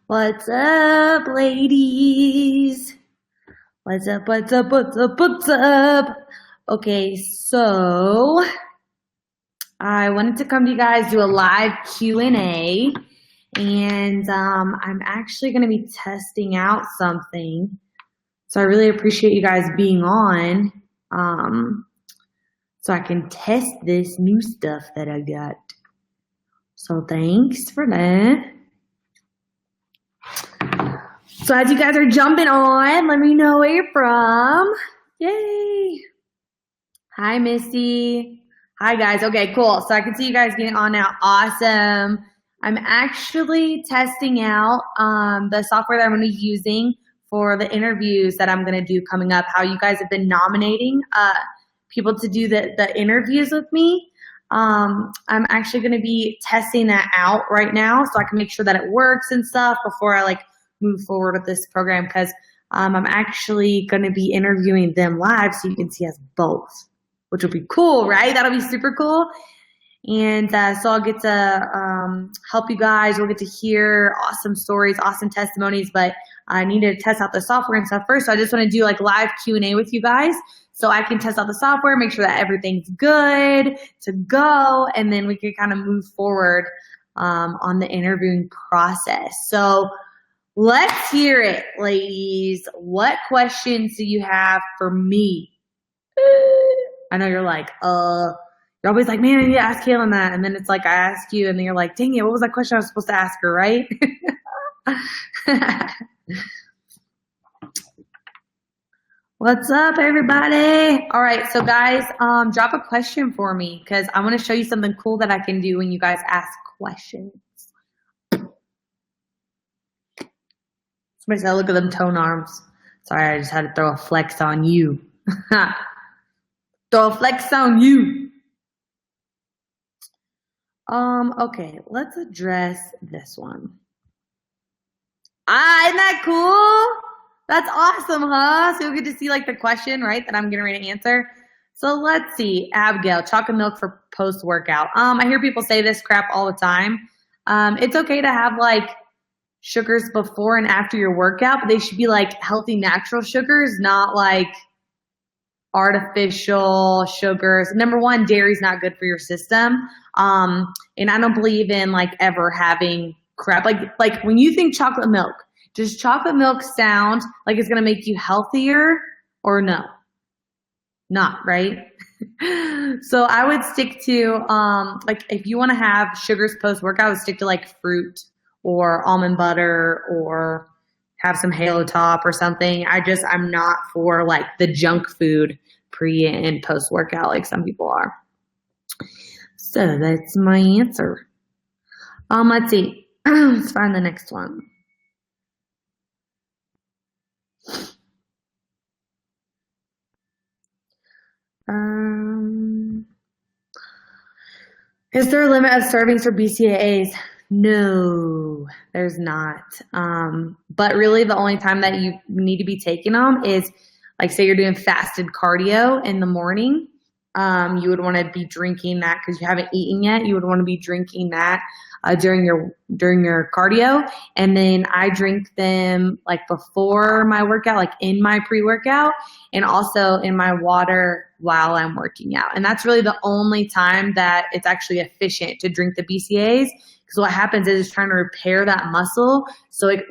What's up, ladies? What's up, what's up, what's up, what's up? Okay, so I wanted to come to you guys, do a live Q&A, and I'm actually going to be testing out something. So I really appreciate you guys being on, so I can test this new stuff that I got. So thanks for that. So as you guys are jumping on, let me know where you're from. Yay. Hi, Missy. Hi, guys. Okay, cool. So I can see you guys getting on now. Awesome. I'm actually testing out the software that I'm going to be using for the interviews that I'm going to do coming up. How you guys have been nominating people to do the interviews with me. I'm actually going to be testing that out right now so I can make sure that it works and stuff before I move forward with this program, because I'm actually going to be interviewing them live so you can see us both, which will be cool, right? That'll be super cool. And so I'll get to help you guys. We'll get to hear awesome stories, awesome testimonies, but I need to test out the software and stuff first. So I just want to do live Q&A with you guys so I can test out the software, make sure that everything's good to go, and then we can kind of move forward on the interviewing process. So let's hear it, ladies. What questions do you have for me? I know you're like, you're always like, man, I need to ask Kaelin that. And then it's like, I ask you, and then you're like, dang it, what was that question I was supposed to ask her, right? What's up, everybody? All right, so guys, drop a question for me because I want to show you something cool that I can do when you guys ask questions. Somebody said, look at them tone arms. Sorry, I just had to throw a flex on you. Throw a flex on you. Okay, let's address this one. Isn't that cool? That's awesome, huh? So you'll get to see the question, right, that I'm getting ready to answer. So let's see. Abigail, chocolate milk for post-workout. I hear people say this crap all the time. It's okay to have sugars before and after your workout, but they should be healthy natural sugars, not artificial sugars. Number one, dairy's not good for your system. And I don't believe in ever having crap. Like when you think chocolate milk, does chocolate milk sound like it's going to make you healthier or no? Not, right? So I would stick to, if you want to have sugars post-workout, I would stick to fruit or almond butter or have some Halo Top or something. I'm not for the junk food pre and post-workout like some people are. So that's my answer. Let's see. Let's find the next one. Is there a limit of servings for BCAAs? No, there's not. But really the only time that you need to be taking them is say you're doing fasted cardio in the morning. You would want to be drinking that because you haven't eaten yet. You would want to be drinking that during your cardio. And then I drink them before my workout, in my pre-workout, and also in my water while I'm working out. And that's really the only time that it's actually efficient to drink the BCAAs, because what happens is it's trying to repair that muscle so it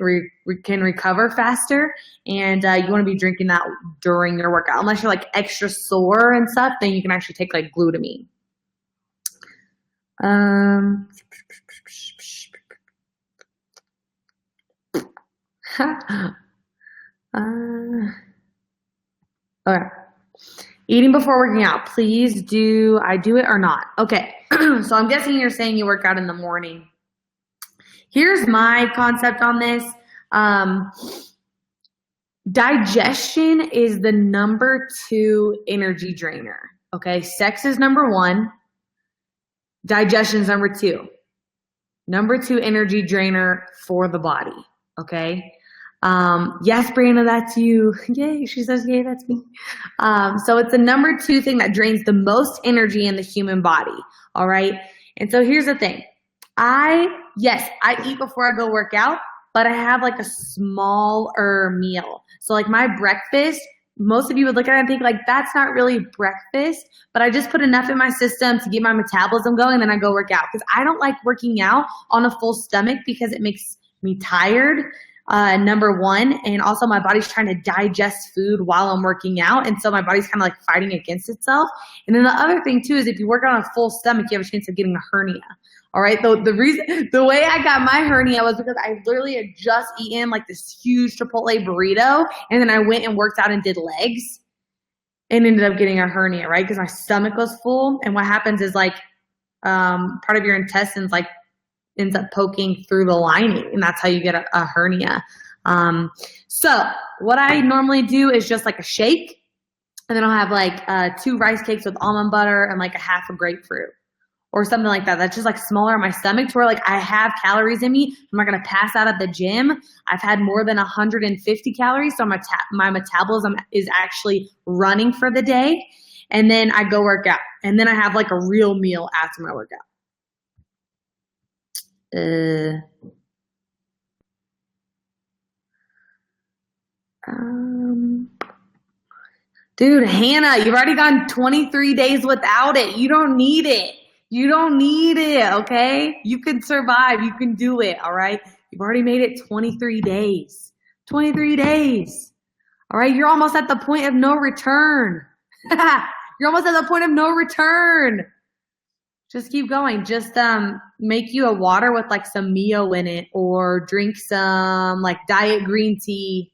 can recover faster. And you want to be drinking that during your workout. Unless you're extra sore and stuff, then you can actually take glutamine. Okay. Eating before working out. Please do I do it or not? Okay. So I'm guessing you're saying you work out in the morning. Here's my concept on this. Digestion is the number 2 energy drainer. Okay. Sex is number 1. Digestion is number 2. Number 2 energy drainer for the body. Okay. Yes, Brianna, that's you. Yay. She says, yay, that's me. So it's the number 2 thing that drains the most energy in the human body. All right. And so here's the thing. I eat before I go work out. but I have like a smaller meal. So like my breakfast, most of you would look at it and think like, that's not really breakfast, but I just put enough in my system to get my metabolism going, and then I go work out. Because I don't like working out on a full stomach because it makes me tired, number one, and also my body's trying to digest food while I'm working out, and so my body's kind of like fighting against itself. And then the other thing too is if you work on a full stomach, you have a chance of getting a hernia. All right, the way I got my hernia was because I literally had just eaten like this huge Chipotle burrito, and then I went and worked out and did legs, and ended up getting a hernia, right? Because my stomach was full, and what happens is like part of your intestines like ends up poking through the lining, and that's how you get a hernia. So what I normally do is just like a shake, and then I'll have like 2 rice cakes with almond butter and like a half a grapefruit or something like that. That's just like smaller on my stomach to where like I have calories in me. I'm not going to pass out at the gym. I've had more than 150 calories, so my metabolism is actually running for the day. And then I go work out, and then I have like a real meal after my workout. Dude, Hannah, you've already gone 23 days without it. You don't need it. You don't need it, okay? You can survive. You can do it, all right? You've already made it 23 days. 23 days. All right? You're almost at the point of no return. You're almost at the point of no return. Just keep going. Just make you a water with like some Mio in it, or drink some like diet green tea.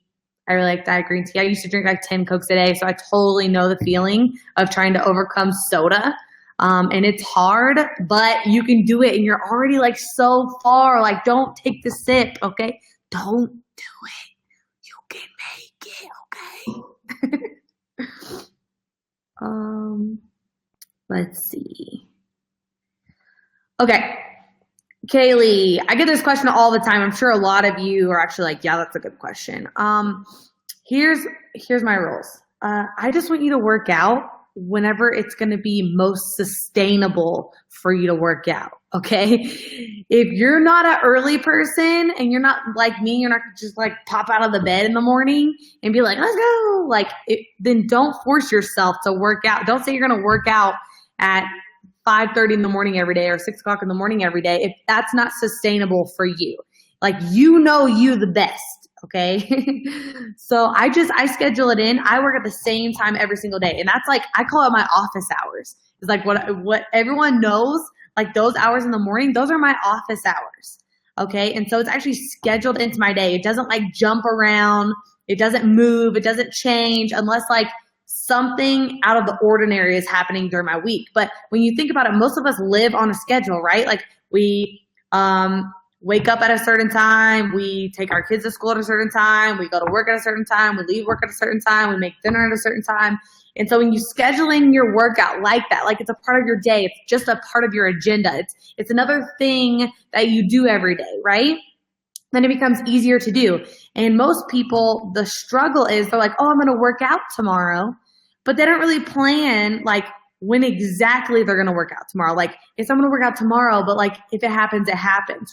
I really like diet green tea. I used to drink like 10 Cokes a day, so I totally know the feeling of trying to overcome soda. And it's hard, but you can do it, and you're already like so far. Like, don't take the sip, okay? Don't do it. You can make it, okay? Let's see. Okay, Kaylee, I get this question all the time. I'm sure a lot of you are actually like, yeah, that's a good question. Here's my rules. I just want you to work out whenever it's going to be most sustainable for you to work out, okay? If you're not an early person and you're not like me, you're not just like pop out of the bed in the morning and be like, let's go. Like, then don't force yourself to work out. Don't say you're going to work out at 5:30 in the morning every day or 6 o'clock in the morning every day if that's not sustainable for you. Like, you know you the best, okay? So I schedule it in. I work at the same time every single day. And that's like, I call it my office hours. It's like what everyone knows, like those hours in the morning, those are my office hours, okay? And so it's actually scheduled into my day. It doesn't like jump around. It doesn't move. It doesn't change unless like something out of the ordinary is happening during my week. But when you think about it, most of us live on a schedule, right? Like we wake up at a certain time, we take our kids to school at a certain time, we go to work at a certain time, we leave work at a certain time, we make dinner at a certain time. And so when you scheduling your workout like that, like it's a part of your day, it's just a part of your agenda. It's another thing that you do every day, right? Then it becomes easier to do. And most people, the struggle is they're like, oh, I'm going to work out tomorrow. But they don't really plan like when exactly they're going to work out tomorrow. Like, it's I'm going to work out tomorrow, but like if it happens,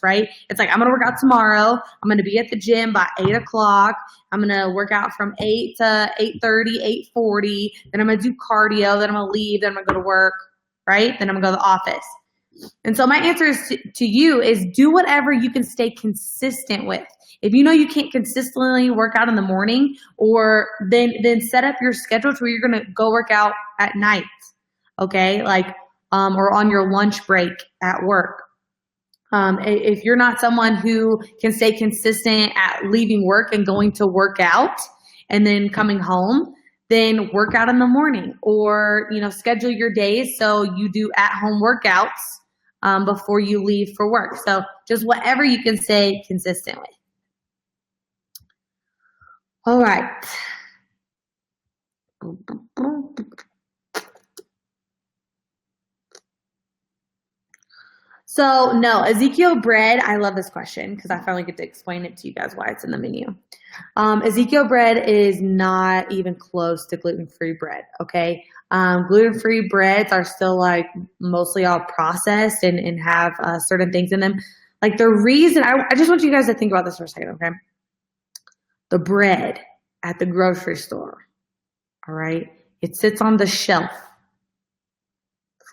right? It's like, I'm going to work out tomorrow. I'm going to be at the gym by 8 o'clock. I'm going to work out from 8 to 8:30, 8:40. Then I'm going to do cardio. Then I'm going to leave. Then I'm going to go to work, right? Then I'm going to go to the office. And so my answer is to you is do whatever you can stay consistent with. If you know you can't consistently work out in the morning, or then set up your schedule to where you're going to go work out at night, okay? Like, or on your lunch break at work. If you're not someone who can stay consistent at leaving work and going to work out and then coming home, then work out in the morning, or, you know, schedule your days so you do at-home workouts before you leave for work. So just whatever you can stay consistent with. All right. So no, Ezekiel bread, I love this question because I finally get to explain it to you guys why it's in the menu. Ezekiel bread is not even close to gluten-free bread, okay? Gluten-free breads are still like mostly all processed and have certain things in them. Like the reason, I just want you guys to think about this for a second, okay? The bread at the grocery store, all right? It sits on the shelf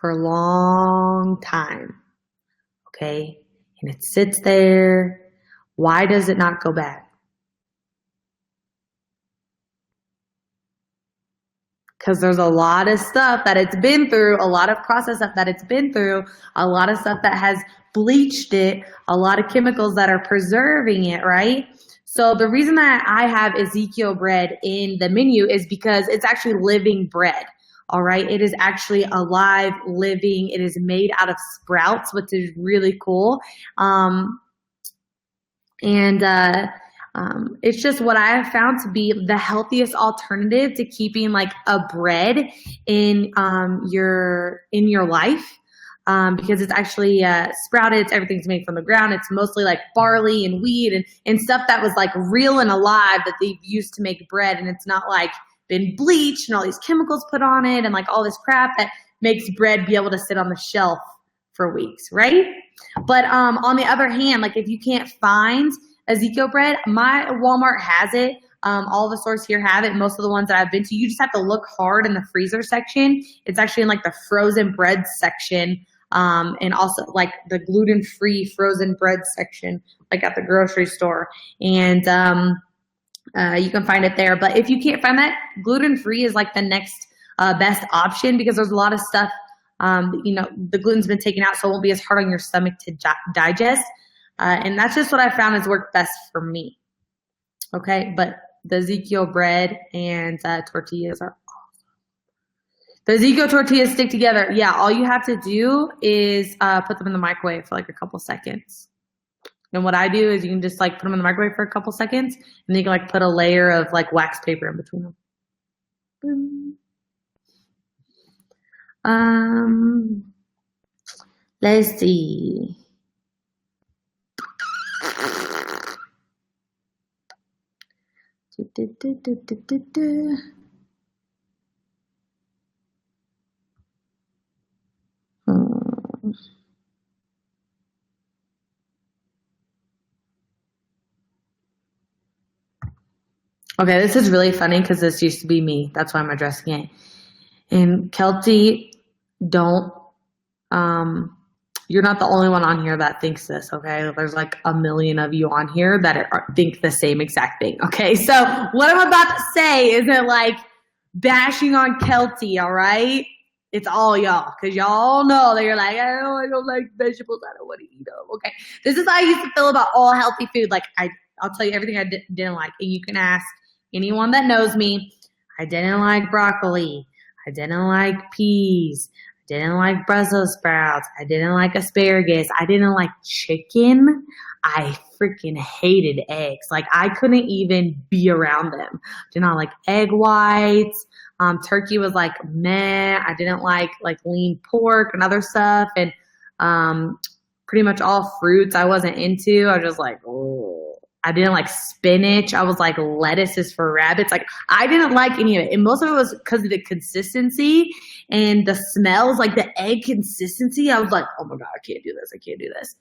for a long time, okay? And it sits there. Why does it not go bad? Because there's a lot of stuff that it's been through, a lot of process stuff that it's been through, a lot of stuff that has bleached it, a lot of chemicals that are preserving it, right? So the reason that I have eziekel bread in the menu is because it's actually living bread, all right? It is actually alive, living. It is made out of sprouts, which is really cool. It's just what I have found to be the healthiest alternative to keeping like a bread in your life, because it's actually sprouted. Everything's made from the ground. It's mostly like barley and wheat and stuff that was like real and alive that they've used to make bread, and it's not like been bleached and all these chemicals put on it and like all this crap that makes bread be able to sit on the shelf for weeks, right? But on the other hand, like if you can't find eziekel bread, my Walmart has it. All the stores here have it. Most of the ones that I've been to, you just have to look hard in the freezer section. It's actually in like the frozen bread section, and also like the gluten-free frozen bread section, like at the grocery store. And you can find it there. But if you can't find that, gluten-free is like the next best option, because there's a lot of stuff, the gluten's been taken out, so it won't be as hard on your stomach to digest. And that's just what I found has worked best for me. Okay, but the eziekel bread and tortillas are awesome. The eziekel tortillas stick together. Yeah, all you have to do is put them in the microwave for like a couple seconds. And what I do is you can just like put them in the microwave for a couple seconds, and then you can like put a layer of like wax paper in between them. Let's see. Okay, this is really funny because this used to be me. That's why I'm addressing it. And Kelty, don't, you're not the only one on here that thinks this, okay? There's like a million of you on here that think the same exact thing, okay? So what I'm about to say isn't like bashing on Kelty, all right? It's all y'all, because y'all know that you're like, oh, I don't like vegetables, I don't want to eat them, okay? This is how I used to feel about all healthy food. Like, I'll tell you everything I didn't like, and you can ask anyone that knows me. I didn't like broccoli. I didn't like peas. I didn't like Brussels sprouts. I didn't like asparagus. I didn't like chicken. I freaking hated eggs. Like, I couldn't even be around them. Did not like egg whites. Turkey was like meh. I didn't like lean pork and other stuff. And pretty much all fruits I wasn't into. I was just like, oh. I didn't like spinach. I was like, lettuce is for rabbits. Like, I didn't like any of it. And most of it was because of the consistency and the smells, like the egg consistency. I was like, oh my God, I can't do this. I can't do this.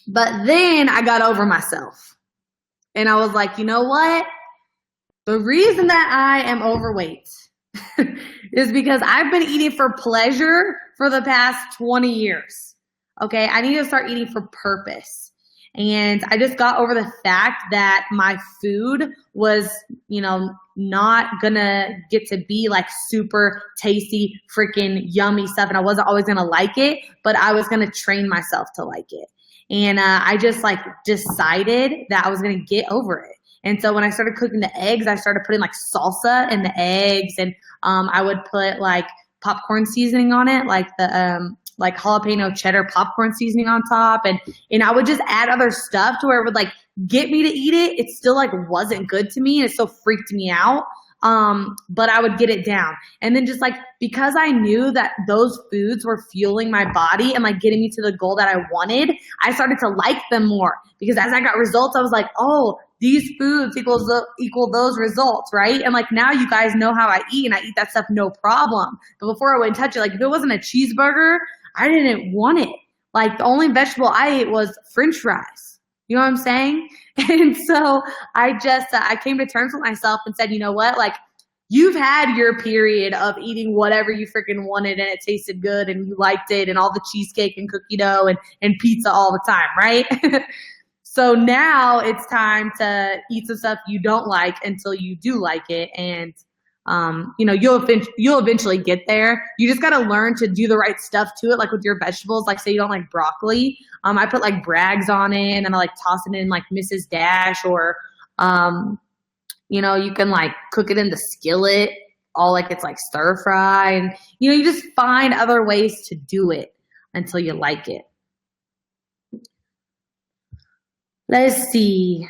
But then I got over myself. And I was like, you know what? The reason that I am overweight is because I've been eating for pleasure for the past 20 years. Okay, I need to start eating for purpose. And I just got over the fact that my food was, not gonna get to be like super tasty, freaking yummy stuff. And I wasn't always gonna like it, but I was gonna train myself to like it. And I just like decided that I was gonna get over it. And so when I started cooking the eggs, I started putting like salsa in the eggs, and I would put like popcorn seasoning on it, like the like jalapeno cheddar popcorn seasoning on top, and I would just add other stuff to where it would like get me to eat it. It still like wasn't good to me, and it still freaked me out. But I would get it down. And then just like, because I knew that those foods were fueling my body and like getting me to the goal that I wanted, I started to like them more, because as I got results, I was like, oh, these foods equal those results, right? And like, now you guys know how I eat, and I eat that stuff no problem. But before I wouldn't touch it. Like, if it wasn't a cheeseburger, I didn't want it. Like the only vegetable I ate was French fries. You know what I'm saying? And so I just, I came to terms with myself and said, you know what? Like, you've had your period of eating whatever you freaking wanted and it tasted good and you liked it and all the cheesecake and cookie dough and pizza all the time, right? So now it's time to eat some stuff you don't like until you do like it. And, you know, you'll eventually get there. You just got to learn to do the right stuff to it. Like with your vegetables, like say you don't like broccoli. I put like Bragg's on it and then I like toss it in like Mrs. Dash or, you know, you can like cook it in the skillet, all like it's like stir fry. And, you know, you just find other ways to do it until you like it. Let's see.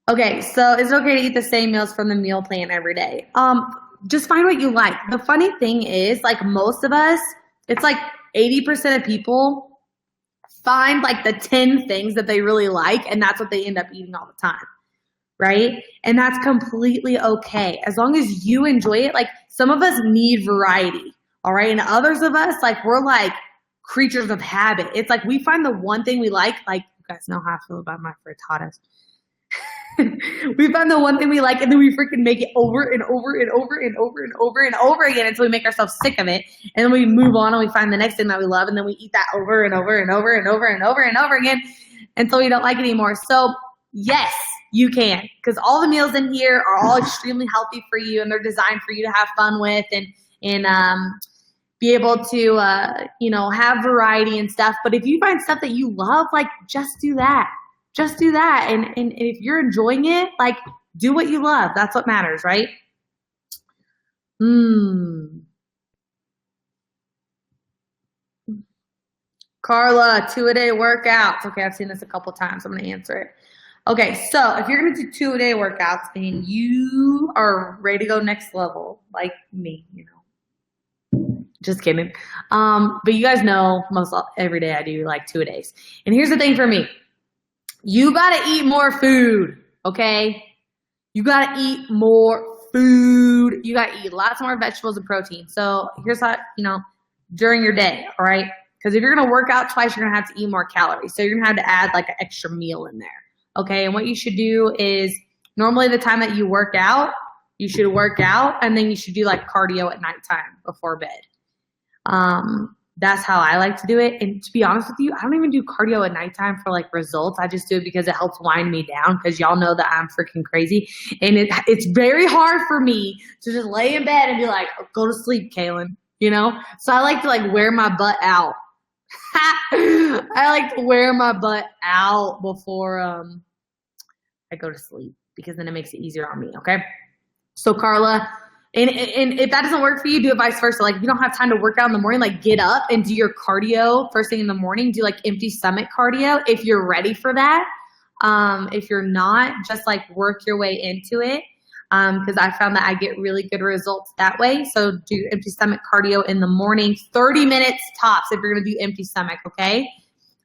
Okay, so is it okay to eat the same meals from the meal plan every day? Just find what you like. The funny thing is, like most of us, it's like 80% of people find like the 10 things that they really like, and that's what they end up eating all the time, right? And that's completely okay. As long as you enjoy it, like some of us need variety, all right? And others of us, like we're like creatures of habit. It's like we find the one thing we like you guys know how I feel about my frittatas. We find the one thing we like and then we freaking make it over and over and over and over and over and over again until we make ourselves sick of it. And then we move on and we find the next thing that we love and then we eat that over and over and over and over and over and over again until we don't like it anymore. So yes, you can, because all the meals in here are all extremely healthy for you and they're designed for you to have fun with and be able to, you know, have variety and stuff. But if you find stuff that you love, like just do that. Just do that. And if you're enjoying it, like do what you love. That's what matters, right? Carla, 2-a-day workouts. Okay, I've seen this a couple times. I'm going to answer it. Okay, so if you're going to do 2-a-day workouts, then you are ready to go next level, like me, you know. Just kidding. But you guys know every day I do like 2-a-days. And here's the thing for me. You got to eat more food, okay? You got to eat more food. You got to eat lots more vegetables and protein. So here's how, you know, during your day, all right? Because if you're going to work out twice, you're going to have to eat more calories. So you're going to have to add like an extra meal in there, okay? And what you should do is normally the time that you work out, you should work out and then you should do like cardio at nighttime before bed. That's how I like to do it. And to be honest with you, I don't even do cardio at nighttime for like results. I just do it because it helps wind me down because y'all know that I'm freaking crazy. And it's very hard for me to just lay in bed and be like, oh, go to sleep, Kaelin, you know? So I like to like wear my butt out. I like to wear my butt out before I go to sleep because then it makes it easier on me, okay? So Carla, and if that doesn't work for you, do it vice versa. Like if you don't have time to work out in the morning, like get up and do your cardio first thing in the morning. Do like empty stomach cardio if you're ready for that. If you're not, just like work your way into it. Because I found that I get really good results that way. So do empty stomach cardio in the morning, 30 minutes tops if you're going to do empty stomach, okay?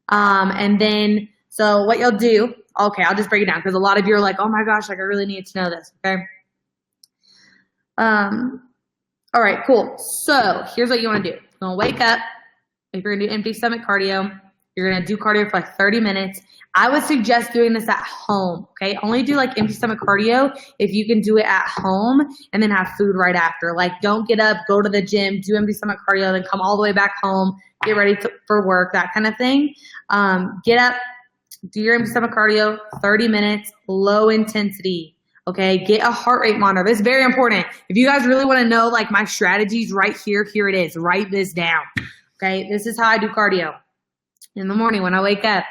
And then, so what you'll do, okay, I'll just break it down because a lot of you are like, oh my gosh, like I really need to know this, okay? All right, cool. So here's what you want to do. You're going to wake up. If you're going to do empty stomach cardio, you're going to do cardio for like 30 minutes. I would suggest doing this at home, okay? Only do like empty stomach cardio if you can do it at home and then have food right after. Like don't get up, go to the gym, do empty stomach cardio, then come all the way back home, get ready for work, that kind of thing. Get up, do your empty stomach cardio, 30 minutes, low intensity. Okay, get a heart rate monitor. This is very important. If you guys really want to know like my strategies right here, here it is. Write this down. Okay, this is how I do cardio. In the morning when I wake up,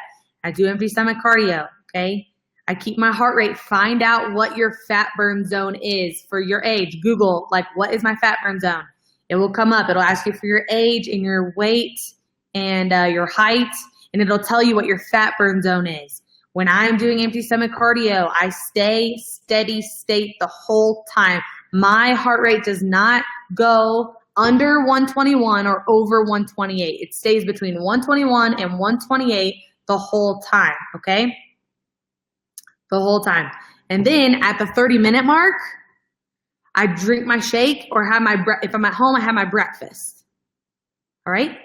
I do empty stomach cardio. Okay, I keep my heart rate. Find out what your fat burn zone is for your age. Google like what is my fat burn zone. It will come up. It'll ask you for your age and your weight and your height, and it'll tell you what your fat burn zone is. When I'm doing empty stomach cardio, I stay steady state the whole time. My heart rate does not go under 121 or over 128. It stays between 121 and 128 the whole time, okay? The whole time. And then at the 30-minute mark, I drink my shake or have my, if I'm at home, I have my breakfast. All right?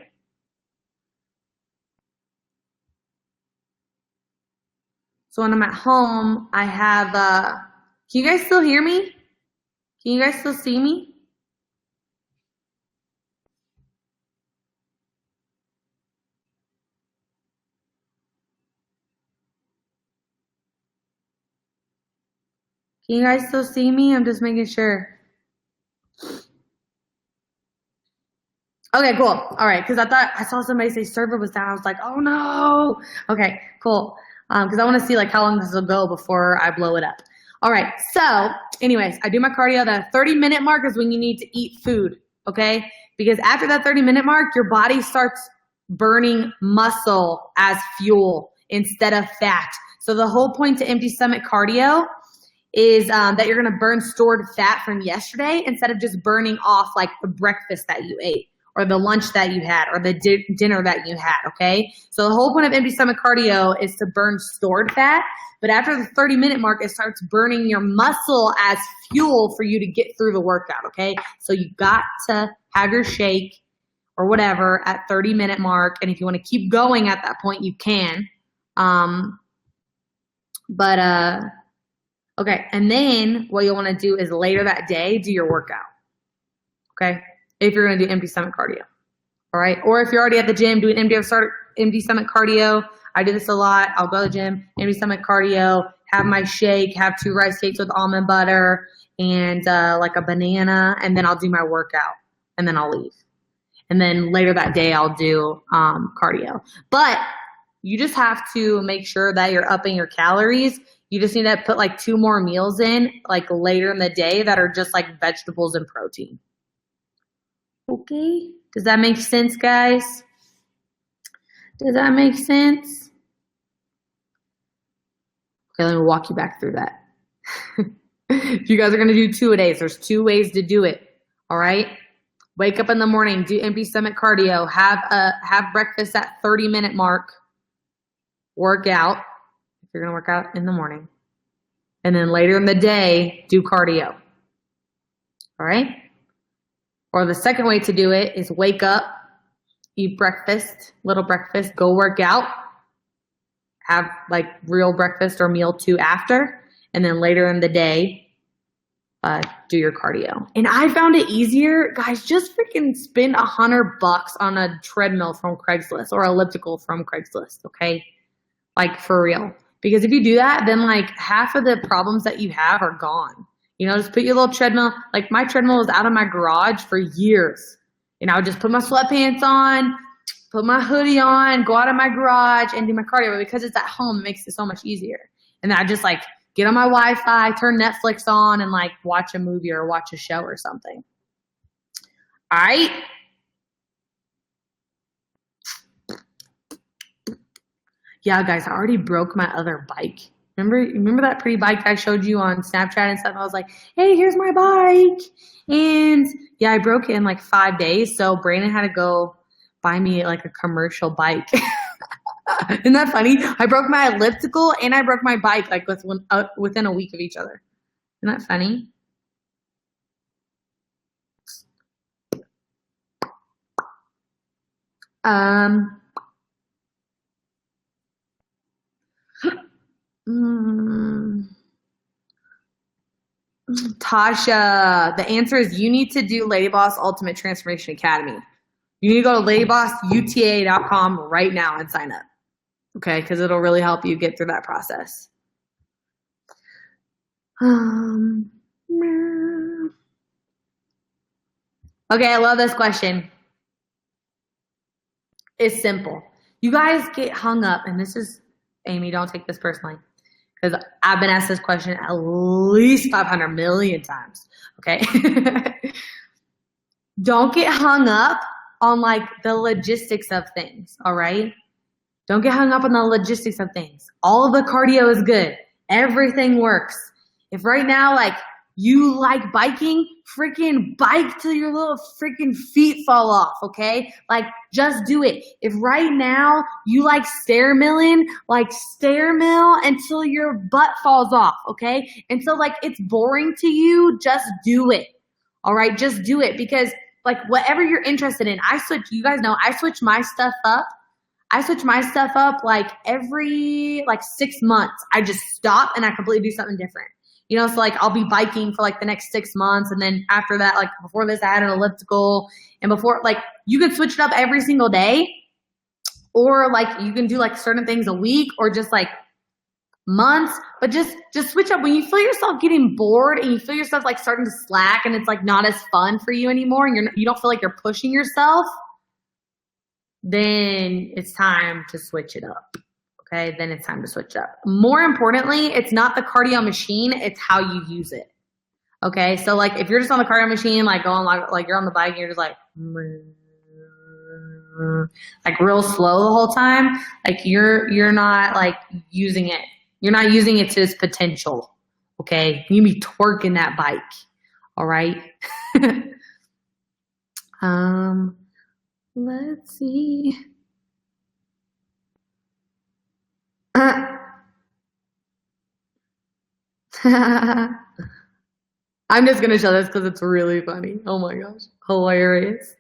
So when I'm at home, I have, can you guys still hear me? Can you guys still see me? Can you guys still see me? I'm just making sure. Okay, cool. All right, because I thought I saw somebody say server was down. I was like, oh no. Okay, cool. Because I want to see like how long this will go before I blow it up. All right, so anyways, I do my cardio. That 30-minute mark is when you need to eat food, okay? Because after that 30-minute mark, your body starts burning muscle as fuel instead of fat. So the whole point to empty stomach cardio is that you're going to burn stored fat from yesterday instead of just burning off like the breakfast that you ate or the lunch that you had or the dinner that you had, okay? So the whole point of empty stomach cardio is to burn stored fat, but after the 30-minute mark, it starts burning your muscle as fuel for you to get through the workout, okay? So you got to have your shake or whatever at 30-minute mark, and if you want to keep going at that point, you can. Okay, and then what you'll want to do is later that day, do your workout, okay? If you're going to do empty stomach cardio, all right? Or if you're already at the gym doing empty stomach cardio, I do this a lot. I'll go to the gym, empty stomach cardio, have my shake, have 2 rice cakes with almond butter and like a banana, and then I'll do my workout, and then I'll leave. And then later that day, I'll do cardio. But you just have to make sure that you're upping your calories. You just need to put like 2 more meals in, like later in the day, that are just like vegetables and protein. Okay, does that make sense, guys? Does that make sense? Okay, let me walk you back through that. If you guys are gonna do 2 a day, there's 2 ways to do it, all right? Wake up in the morning, do empty stomach cardio, have breakfast at 30-minute mark, work out, if you're gonna work out in the morning, and then later in the day, do cardio, all right? Or the second way to do it is wake up, eat breakfast, little breakfast, go work out, have like real breakfast or meal 2 after, and then later in the day, do your cardio. And I found it easier, guys, just freaking spend $100 on a treadmill from Craigslist or elliptical from Craigslist, okay? Like for real. Because if you do that, then like half of the problems that you have are gone. You know, just put your little treadmill. Like my treadmill was out of my garage for years. And I would just put my sweatpants on, put my hoodie on, go out of my garage and do my cardio. But because it's at home, it makes it so much easier. And then I just like get on my Wi-Fi, turn Netflix on and like watch a movie or watch a show or something. All right. Yeah, guys, I already broke my other bike. Remember that pretty bike I showed you on Snapchat and stuff? I was like, hey, here's my bike. And yeah, I broke it in like 5 days. So Brandon had to go buy me like a commercial bike. Isn't that funny? I broke my elliptical and I broke my bike like within a week of each other. Isn't that funny? Tasha, the answer is you need to do LadyBoss Ultimate Transformation Academy. You need to go to ladybossuta.com right now and sign up. Okay, because it'll really help you get through that process. Okay, I love this question. It's simple. You guys get hung up, and this is, Amy, don't take this personally, because I've been asked this question at least 500 million times, okay? Don't get hung up on like the logistics of things, all right? Don't get hung up on the logistics of things. All of the cardio is good. Everything works. If right now, like You like biking? Freaking bike till your little freaking feet fall off, okay? Like, just do it. If right now you like stair milling, like stair mill until your butt falls off, okay? Until like it's boring to you, just do it. All right, just do it, because like whatever you're interested in, you guys know I switch my stuff up. I switch my stuff up like every like 6 months. I just stop and I completely do something different. You know, so like I'll be biking for like the next 6 months, and then after that, like before this, I had an elliptical, and before, like, you can switch it up every single day, or like you can do like certain things a week, or just like months, but just switch up. When you feel yourself getting bored and you feel yourself like starting to slack and it's like not as fun for you anymore, and you don't feel like you're pushing yourself, then it's time to switch it up. Okay, then it's time to switch up. More importantly, it's not the cardio machine, it's how you use it. Okay, so like if you're just on the cardio machine, like going like you're on the bike and you're just like real slow the whole time, like you're not like using it. You're not using it to its potential. Okay, you be twerking that bike. All right. Let's see. I'm just gonna show this because it's really funny. Oh my gosh, hilarious.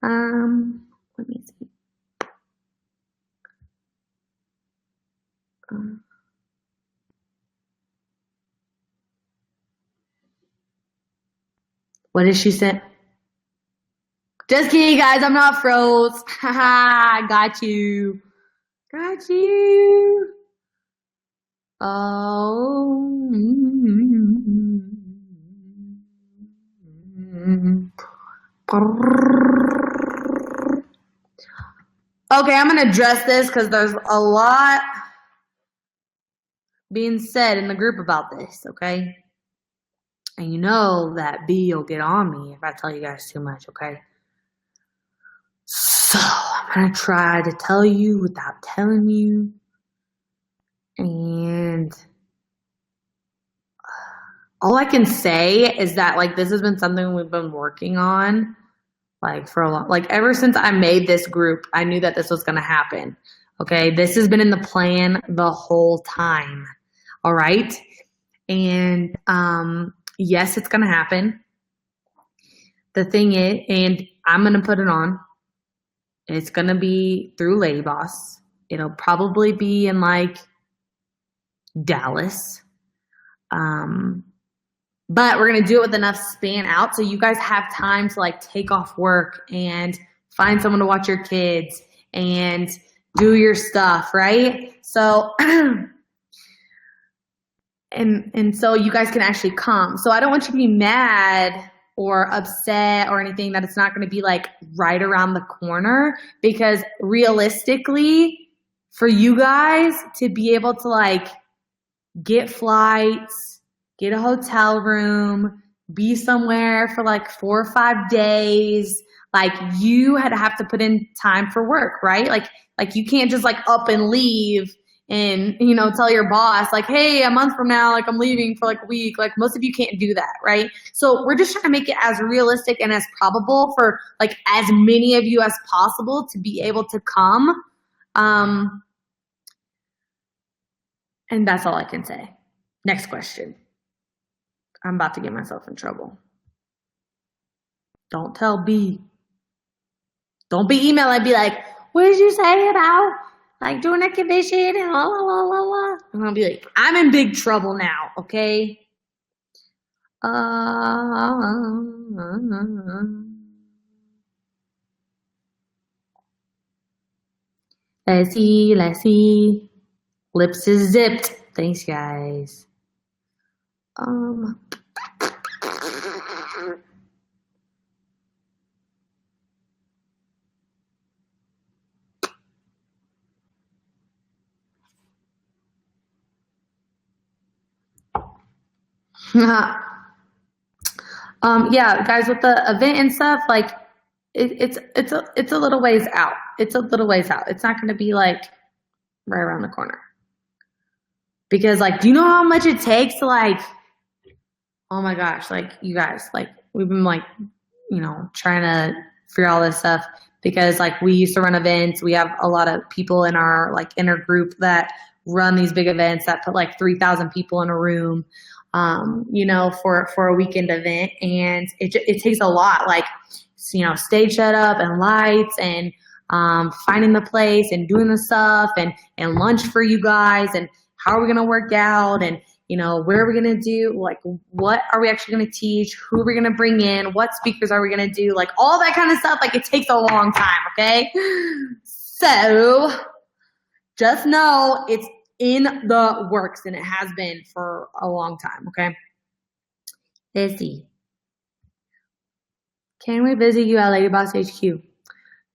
Let me see. What did she say? Just kidding, guys. I'm not froze. Haha, got you. Got you. Oh. Okay, I'm going to address this because there's a lot being said in the group about this, okay? And you know that B will get on me if I tell you guys too much, okay? So I'm going to try to tell you without telling you. And all I can say is that, like, this has been something we've been working on, like, for a long, like, ever since I made this group, I knew that this was going to happen. Okay. This has been in the plan the whole time. All right. And, yes, it's going to happen. The thing is, and I'm going to put it on. It's going to be through LadyBoss. It'll probably be in like Dallas. But we're going to do it with enough span out so you guys have time to like take off work and find someone to watch your kids and do your stuff, right? So, and so you guys can actually come. So I don't want you to be mad or upset or anything that it's not going to be like right around the corner, because realistically for you guys to be able to like get flights, get a hotel room, be somewhere for like 4 or 5 days, like you had to have to put in time for work, right? Like you can't just like up and leave and, you know, tell your boss like, hey, a month from now, like I'm leaving for like a week. Like most of you can't do that, right? So we're just trying to make it as realistic and as probable for like as many of you as possible to be able to come. And that's all I can say. Next question. I'm about to get myself in trouble. Don't tell B. Don't be email and be like, what did you say about like doing a condition and la la la la la. And I'll be like, I'm in big trouble now, okay? Let's see. Lips is zipped. Thanks, guys. Yeah, guys, with the event and stuff, like it's a little ways out. It's a little ways out. It's not going to be like right around the corner. Because, like, do you know how much it takes to, like, oh my gosh, like, you guys, like, we've been, like, you know, trying to figure all this stuff because, like, we used to run events. We have a lot of people in our, like, inner group that run these big events that put, like, 3,000 people in a room, you know, for a weekend event. And it takes a lot, like, you know, stage setup and lights and finding the place and doing the stuff and lunch for you guys and how are we going to work out and, you know, where are we going to do, like, what are we actually going to teach, who are we going to bring in, what speakers are we going to do, like, all that kind of stuff. Like, it takes a long time, okay? So just know it's in the works, and it has been for a long time, okay? Izzy, can we visit you at LadyBoss HQ?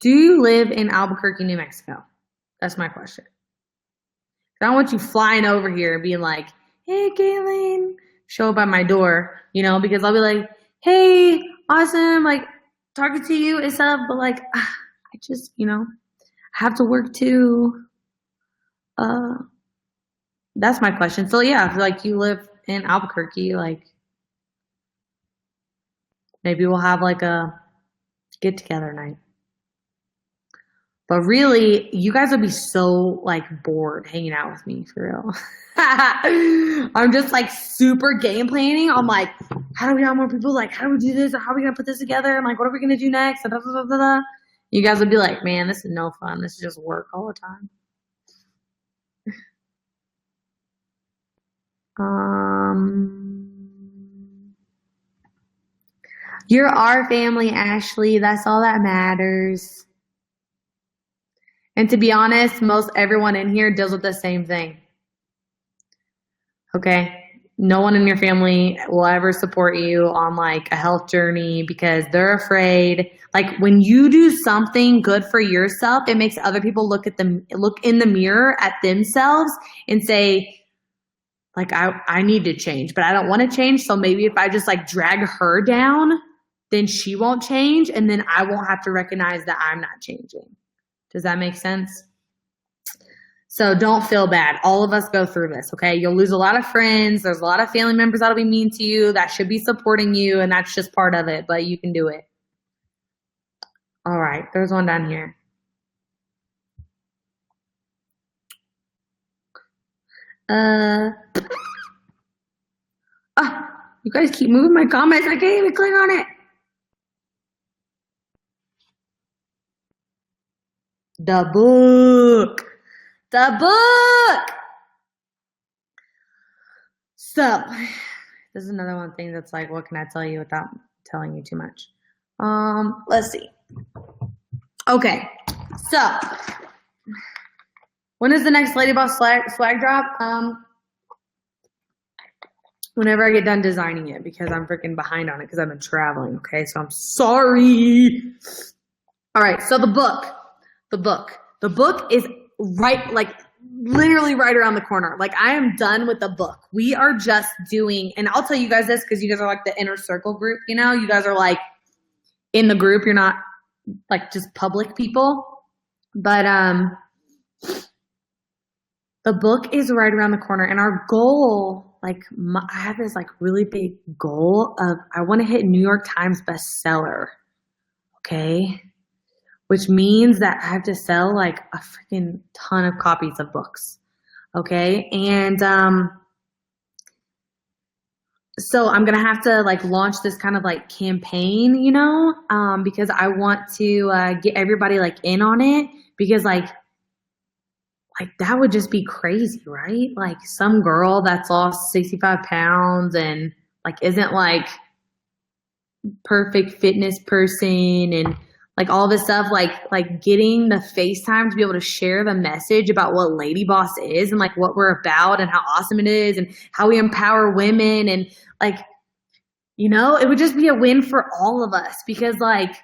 Do you live in Albuquerque, New Mexico? That's my question. I don't want you flying over here and being like, hey, Kaelin, show up at my door, you know, because I'll be like, hey, awesome, like, talking to you and stuff, but, like, I just, you know, have to work too. That's my question. So, yeah, if, like, you live in Albuquerque, like, maybe we'll have, like, a get-together night. But really, you guys would be so, like, bored hanging out with me, for real. I'm just, like, super game planning. I'm like, how do we have more people? Like, how do we do this? Or how are we going to put this together? I'm like, what are we going to do next? Da, da, da, da, da. You guys would be like, man, this is no fun. This is just work all the time. You're our family, Ashley. That's all that matters. And to be honest, most everyone in here deals with the same thing. Okay? No one in your family will ever support you on, like, a health journey because they're afraid. Like, when you do something good for yourself, it makes other people look in the mirror at themselves and say, like, I need to change, but I don't want to change. So maybe if I just, like, drag her down, then she won't change, and then I won't have to recognize that I'm not changing. Does that make sense? So don't feel bad. All of us go through this, okay? You'll lose a lot of friends. There's a lot of family members that'll be mean to you, that should be supporting you, and that's just part of it, but you can do it. All right, there's one down here. You guys keep moving my comments. I can't even click on it. The book. The book. So, this is another one thing that's like, what can I tell you without telling you too much? Let's see. Okay, so when is the next LadyBoss swag drop? Whenever I get done designing it, because I'm freaking behind on it because I've been traveling. Okay, so I'm sorry. All right, so the book is right, like, literally right around the corner. Like, I am done with the book. We are just doing, and I'll tell you guys this because you guys are like the inner circle group, you know? You guys are like in the group. You're not like just public people. But the book is right around the corner. And our goal, like, I have this like really big goal of I want to hit New York Times bestseller. Okay? Which means that I have to sell like a freaking ton of copies of books, okay? And so I'm gonna have to like launch this kind of like campaign, you know, because I want to get everybody like in on it because like that would just be crazy, right? Like some girl that's lost 65 pounds and like isn't like perfect fitness person and like all this stuff, like getting the FaceTime to be able to share the message about what LadyBoss is and like what we're about and how awesome it is and how we empower women and like, you know, it would just be a win for all of us because like,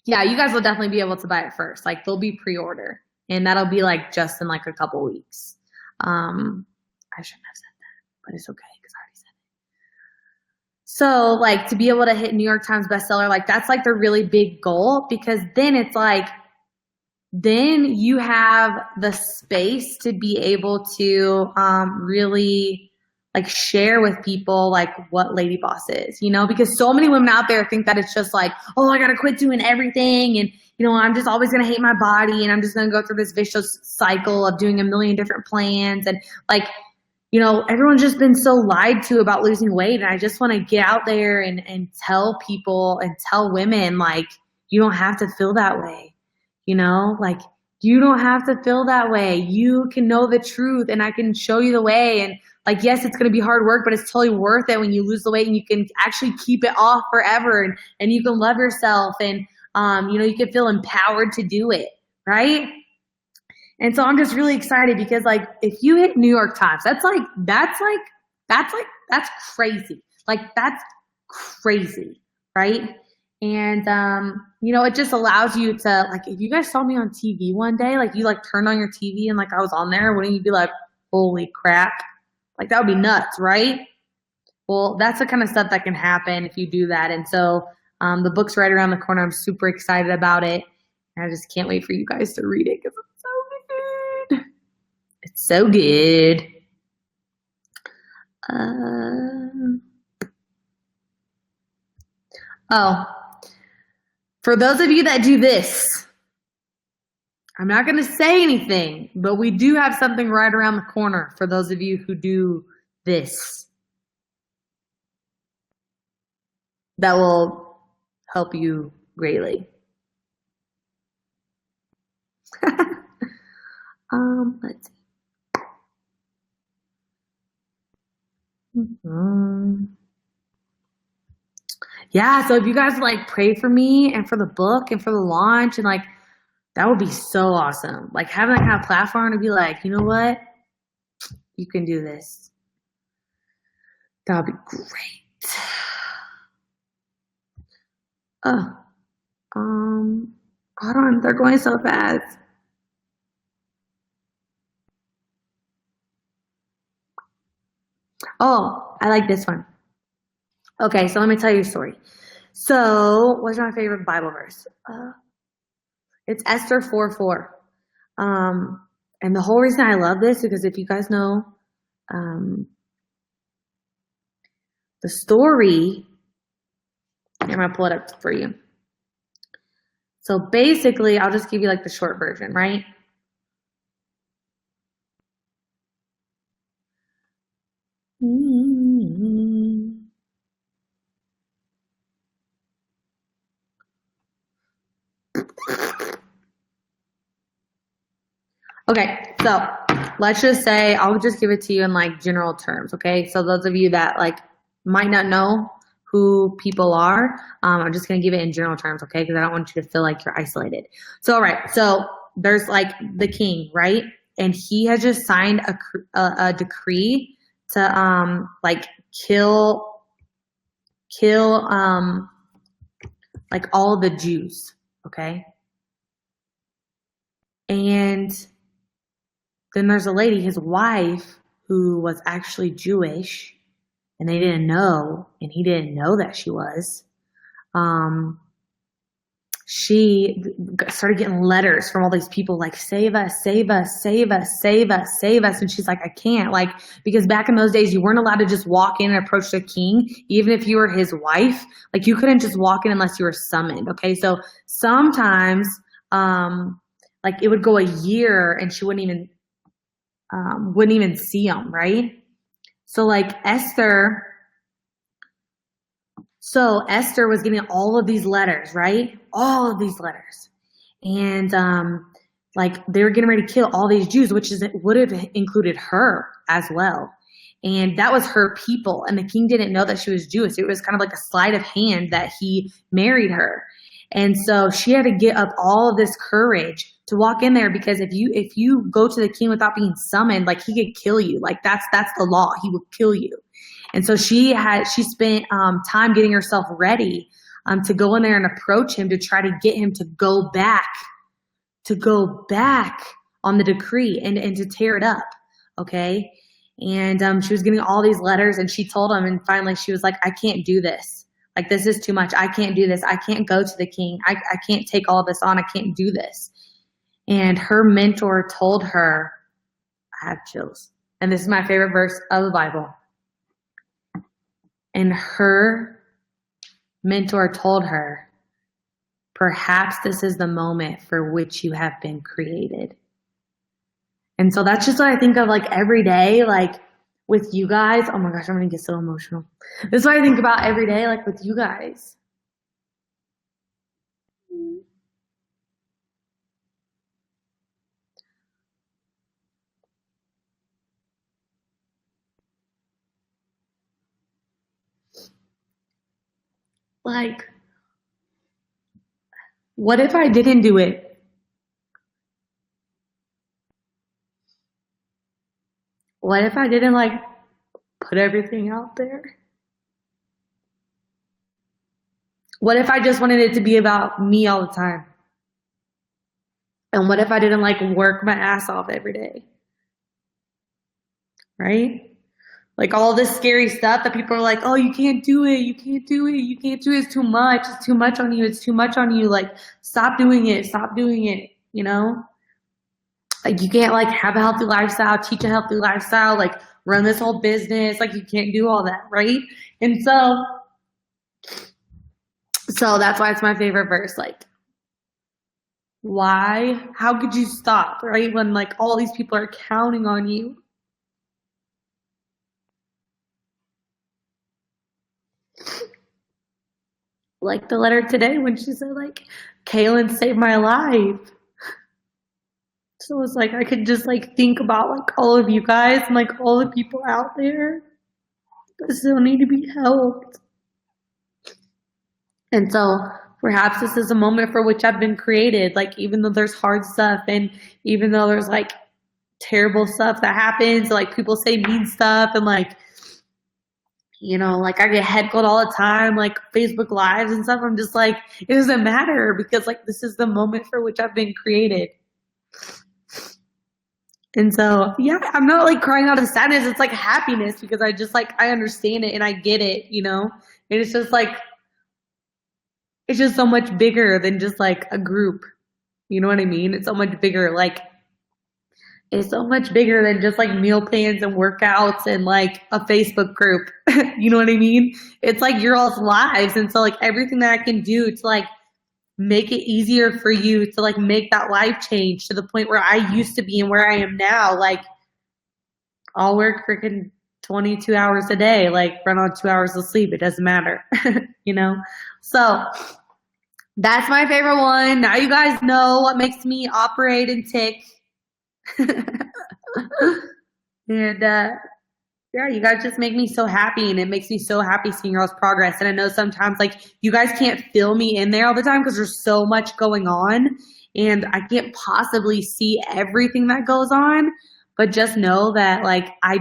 yeah, you guys will definitely be able to buy it first. Like there'll be pre-order and that'll be like just in like a couple weeks. I shouldn't have said that, but it's okay. So like to be able to hit New York Times bestseller, like that's like the really big goal because then it's like then you have the space to be able to really like share with people like what LadyBoss is, you know, because so many women out there think that it's just like, oh, I got to quit doing everything. And, you know, I'm just always going to hate my body and I'm just going to go through this vicious cycle of doing a million different plans. And like, you know, everyone's just been so lied to about losing weight. And I just want to get out there and tell people and tell women, like, you don't have to feel that way. You know, like you don't have to feel that way. You can know the truth and I can show you the way. And like, yes, it's going to be hard work, but it's totally worth it when you lose the weight and you can actually keep it off forever and you can love yourself and, you know, you can feel empowered to do it. Right. And so I'm just really excited because like, if you hit New York Times, that's crazy. Like that's crazy. Right. And, you know, it just allows you to, like, if you guys saw me on TV one day, like, you, like, turned on your TV and, like, I was on there, wouldn't you be like, holy crap? Like, that would be nuts, right? Well, that's the kind of stuff that can happen if you do that. And so the book's right around the corner. I'm super excited about it. And I just can't wait for you guys to read it because it's so good. It's so good. For those of you that do this, I'm not going to say anything, but we do have something right around the corner for those of you who do this that will help you greatly. Let's see. Yeah, so if you guys like pray for me and for the book and for the launch and like that would be so awesome. Like having that kind of platform to be like, you know what? You can do this. That would be great. Hold on, they're going so fast. Oh, I like this one. Okay, so let me tell you a story. So, what's my favorite Bible verse? It's Esther 4:4. And the whole reason I love this is because if you guys know the story, I'm going to pull it up for you. So basically, I'll just give you like the short version, right? Okay, so let's just say, I'll just give it to you in like general terms, okay? So those of you that like might not know who people are, I'm just gonna give it in general terms, okay? Because I don't want you to feel like you're isolated. So, all right, so there's like the king, right? And he has just signed a decree to like kill like all the Jews, okay? And then there's a lady, his wife, who was actually Jewish, and they didn't know, and he didn't know that she was. She started getting letters from all these people like, save us, save us, save us, save us, save us. And she's like, I can't. Like, because back in those days, you weren't allowed to just walk in and approach the king, even if you were his wife. Like, you couldn't just walk in unless you were summoned, okay? So sometimes, like, it would go a year and she wouldn't even see him, right? So like Esther was getting all of these letters, right? All of these letters. And like they were getting ready to kill all these Jews, which would have included her as well. And that was her people. And the king didn't know that she was Jewish. It was kind of like a sleight of hand that he married her. And so she had to get up all of this courage to walk in there, because if you go to the king without being summoned, like he could kill you. Like that's the law. He would kill you. And so she spent time getting herself ready to go in there and approach him to try to get him to go back on the decree and to tear it up. Okay. And she was getting all these letters, and she told him, and finally she was like, I can't do this. Like, this is too much. I can't do this. I can't go to the king. I can't take all this on. I can't do this. And her mentor told her, I have chills. And this is my favorite verse of the Bible. And her mentor told her, perhaps this is the moment for which you have been created. And so that's just what I think of like every day, like with you guys. Oh my gosh, I'm going to get so emotional. This is what I think about every day, like with you guys. Like, what if I didn't do it? What if I didn't like put everything out there? What if I just wanted it to be about me all the time? And what if I didn't like work my ass off every day? Right? Like all this scary stuff that people are like, oh, you can't do it. You can't do it. You can't do it. It's too much. It's too much on you. It's too much on you. Like, stop doing it. Stop doing it. You know? Like, you can't like have a healthy lifestyle, teach a healthy lifestyle, like run this whole business. Like, you can't do all that. Right? And so that's why it's my favorite verse. Like, why? How could you stop? Right? When like all these people are counting on you. Like the letter today when she said like, Kaelin saved my life. So it's like I could just like think about like all of you guys and like all the people out there that still need to be helped. And so perhaps this is a moment for which I've been created. Like even though there's hard stuff and even though there's like terrible stuff that happens, like people say mean stuff and like, you know, like I get heckled all the time, like Facebook Lives and stuff. I'm just like, it doesn't matter because like this is the moment for which I've been created. And so, yeah, I'm not like crying out of sadness. It's like happiness because I just like, I understand it and I get it, you know? And it's just like, it's just so much bigger than just like a group. You know what I mean? It's so much bigger. Like, it's so much bigger than just like meal plans and workouts and like a Facebook group. You know what I mean? It's like your all's lives. And so like everything that I can do to like make it easier for you to like make that life change to the point where I used to be and where I am now. Like I'll work freaking 22 hours a day, like run on 2 hours of sleep. It doesn't matter, you know? So that's my favorite one. Now you guys know what makes me operate and tick. And yeah, you guys just make me so happy and it makes me so happy seeing y'all's progress. And I know sometimes like you guys can't fill me in there all the time because there's so much going on and I can't possibly see everything that goes on, but just know that like I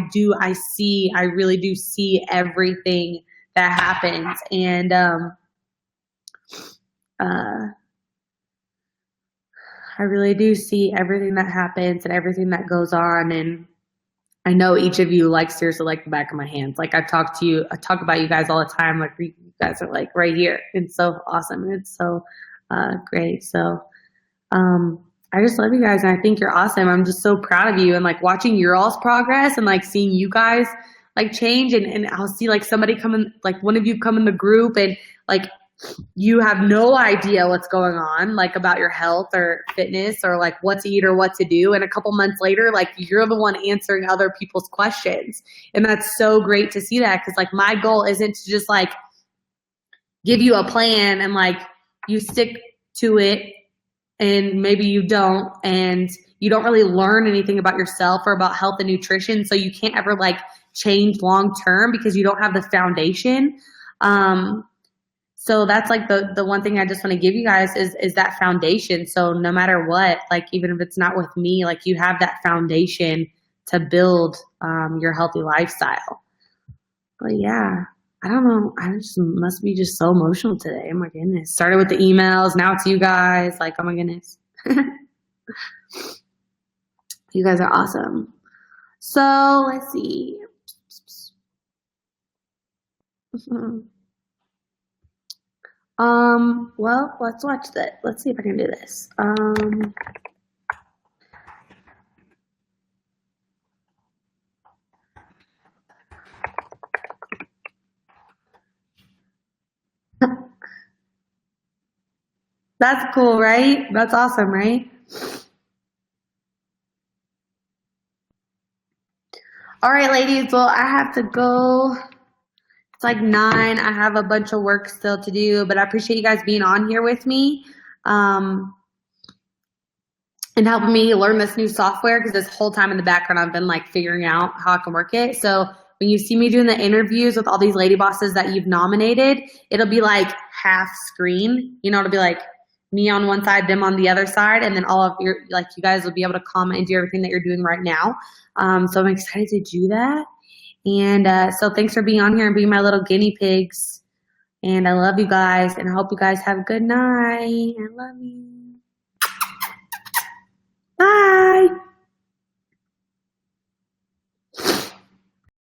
really do see everything that happens. And I really do see everything that happens and everything that goes on. And I know each of you like seriously like the back of my hands. Like I talk about you guys all the time. Like you guys are like right here. It's so awesome. It's so great. So I just love you guys and I think you're awesome. I'm just so proud of you and like watching your all's progress and like seeing you guys like change and I'll see like somebody come in, like one of you come in the group and like you have no idea what's going on, like about your health or fitness or like what to eat or what to do. And a couple months later, like you're the one answering other people's questions. And that's so great to see that. Cause like my goal isn't to just like give you a plan and like you stick to it and maybe you don't, and you don't really learn anything about yourself or about health and nutrition. So you can't ever like change long-term because you don't have the foundation. So that's like the one thing I just want to give you guys is that foundation. So no matter what, like even if it's not with me, like you have that foundation to build your healthy lifestyle. But yeah, I don't know. I just must be just so emotional today. Oh my goodness. Started with the emails. Now it's you guys. Like, oh my goodness. You guys are awesome. So let's see. Well, let's watch that. Let's see if I can do this. That's cool, right? That's awesome, right? All right, ladies. Well, I have to go. It's like 9. I have a bunch of work still to do, but I appreciate you guys being on here with me and helping me learn this new software, because this whole time in the background I've been like figuring out how I can work it. So when you see me doing the interviews with all these lady bosses that you've nominated, it'll be like half screen. You know, it'll be like me on one side, them on the other side, and then all of your, like, you guys will be able to comment and do everything that you're doing right now. So I'm excited to do that. And so thanks for being on here and being my little guinea pigs. And I love you guys, and I hope you guys have a good night. I love you. Bye.